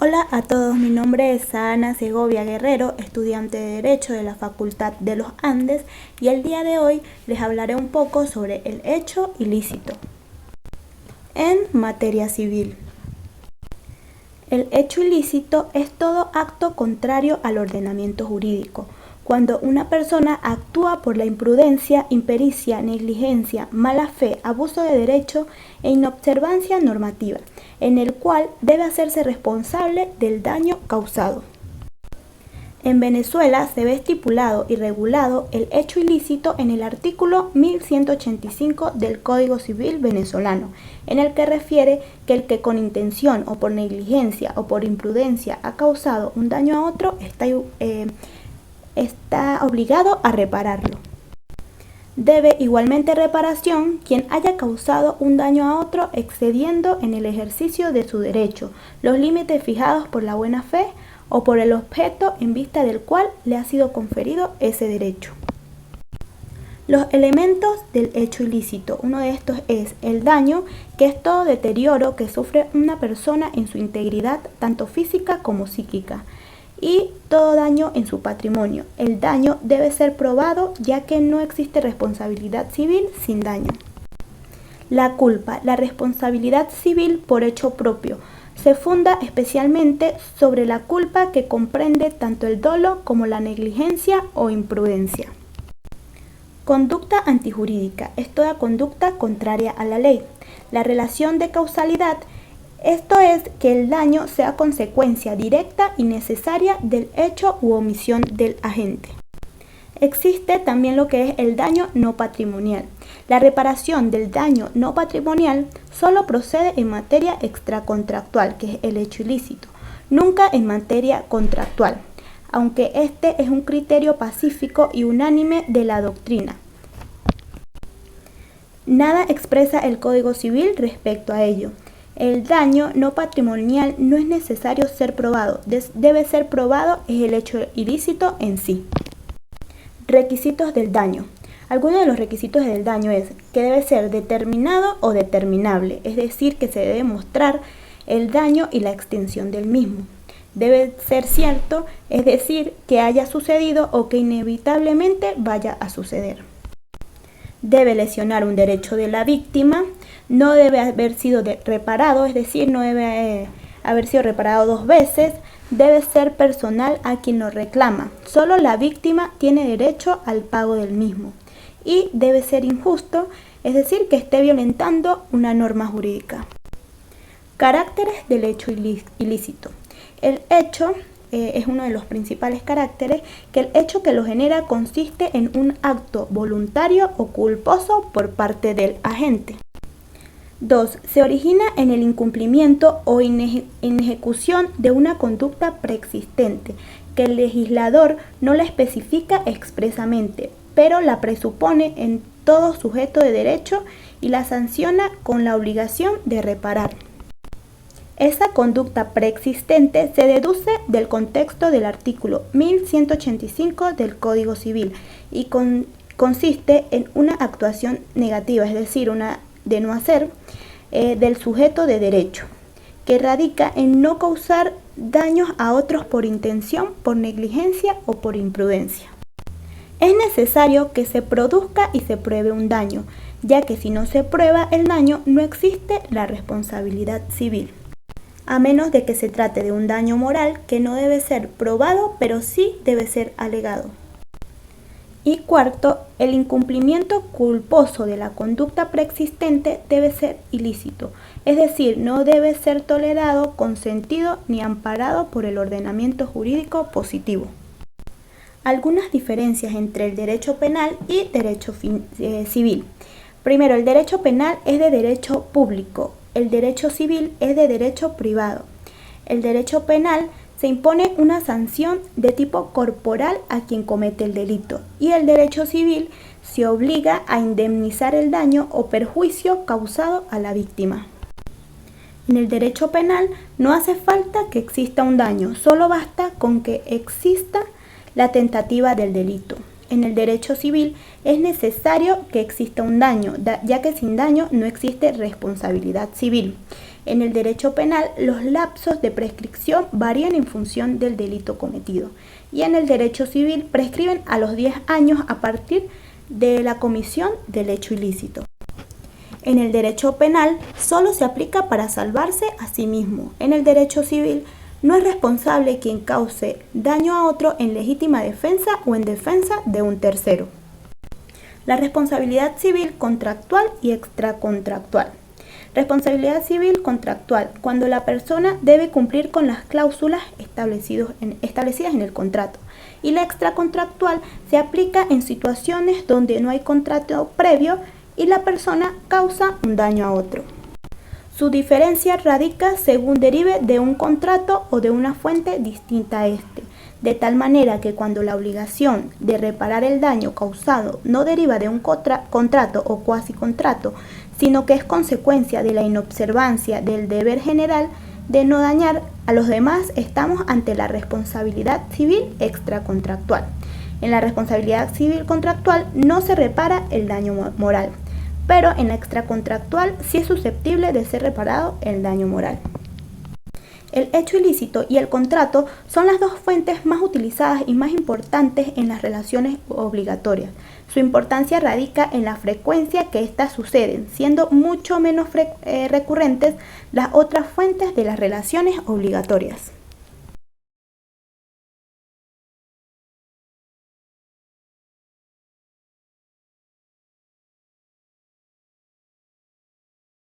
Hola a todos, mi nombre es Ana Segovia Guerrero, estudiante de Derecho de la Facultad de los Andes, y el día de hoy les hablaré un poco sobre el hecho ilícito. En materia civil, el hecho ilícito es todo acto contrario al ordenamiento jurídico, cuando una persona actúa por la imprudencia, impericia, negligencia, mala fe, abuso de derecho e inobservancia normativa, en el cual debe hacerse responsable del daño causado. En Venezuela se ve estipulado y regulado el hecho ilícito en el artículo 1185 del Código Civil venezolano, en el que refiere que el que con intención o por negligencia o por imprudencia ha causado un daño a otro está obligado a repararlo. Debe igualmente reparación quien haya causado un daño a otro excediendo en el ejercicio de su derecho los límites fijados por la buena fe o por el objeto en vista del cual le ha sido conferido ese derecho. Los elementos del hecho ilícito. Uno de estos es el daño, que es todo deterioro que sufre una persona en su integridad, tanto física como psíquica, y todo daño en su patrimonio. El daño debe ser probado, ya que no existe responsabilidad civil sin daño. La culpa, la responsabilidad civil por hecho propio, se funda especialmente sobre la culpa, que comprende tanto el dolo como la negligencia o imprudencia. Conducta antijurídica es toda conducta contraria a la ley. La relación de causalidad, esto es que el daño sea consecuencia directa y necesaria del hecho u omisión del agente. Existe también lo que es el daño no patrimonial. La reparación del daño no patrimonial solo procede en materia extracontractual, que es el hecho ilícito, nunca en materia contractual, aunque este es un criterio pacífico y unánime de la doctrina. Nada expresa el Código Civil respecto a ello. El daño no patrimonial no es necesario ser probado, debe ser probado es el hecho ilícito en sí. Requisitos del daño. Algunos de los requisitos del daño es que debe ser determinado o determinable, es decir, que se debe mostrar el daño y la extensión del mismo. Debe ser cierto, es decir, que haya sucedido o que inevitablemente vaya a suceder. Debe lesionar un derecho de la víctima, no debe haber sido reparado, es decir, no debe haber sido reparado dos veces, debe ser personal a quien lo reclama, solo la víctima tiene derecho al pago del mismo, y debe ser injusto, es decir, que esté violentando una norma jurídica. Caracteres del hecho ilícito. El hecho es uno de los principales caracteres, que el hecho que lo genera consiste en un acto voluntario o culposo por parte del agente. 2. Se origina en el incumplimiento o inejecución de una conducta preexistente, que el legislador no la especifica expresamente, pero la presupone en todo sujeto de derecho y la sanciona con la obligación de reparar. Esa conducta preexistente se deduce del contexto del artículo 1185 del Código Civil y consiste en una actuación negativa, es decir, una de no hacer, del sujeto de derecho, que radica en no causar daños a otros por intención, por negligencia o por imprudencia. Es necesario que se produzca y se pruebe un daño, ya que si no se prueba el daño no existe la responsabilidad civil, a menos de que se trate de un daño moral que no debe ser probado, pero sí debe ser alegado. Y cuarto, el incumplimiento culposo de la conducta preexistente debe ser ilícito, es decir, no debe ser tolerado, consentido ni amparado por el ordenamiento jurídico positivo. Algunas diferencias entre el derecho penal y derecho civil. Primero, el derecho penal es de derecho público, el derecho civil es de derecho privado. El derecho penal se impone una sanción de tipo corporal a quien comete el delito, y el derecho civil se obliga a indemnizar el daño o perjuicio causado a la víctima. En el derecho penal no hace falta que exista un daño, solo basta con que exista la tentativa del delito. En el derecho civil es necesario que exista un daño, ya que sin daño no existe responsabilidad civil. En el derecho penal, los lapsos de prescripción varían en función del delito cometido, y en el derecho civil prescriben a los 10 años a partir de la comisión del hecho ilícito. En el derecho penal solo se aplica para salvarse a sí mismo. En el derecho civil no es responsable quien cause daño a otro en legítima defensa o en defensa de un tercero. La responsabilidad civil contractual y extracontractual. Responsabilidad civil contractual, cuando la persona debe cumplir con las cláusulas establecidas en el contrato. Y la extracontractual se aplica en situaciones donde no hay contrato previo y la persona causa un daño a otro. Su diferencia radica según derive de un contrato o de una fuente distinta a este, de tal manera que cuando la obligación de reparar el daño causado no deriva de un contrato o cuasi contrato, sino que es consecuencia de la inobservancia del deber general de no dañar a los demás, estamos ante la responsabilidad civil extracontractual. En la responsabilidad civil contractual no se repara el daño moral, pero en la extracontractual sí es susceptible de ser reparado el daño moral. El hecho ilícito y el contrato son las dos fuentes más utilizadas y más importantes en las relaciones obligatorias. Su importancia radica en la frecuencia que éstas suceden, siendo mucho menos recurrentes las otras fuentes de las relaciones obligatorias.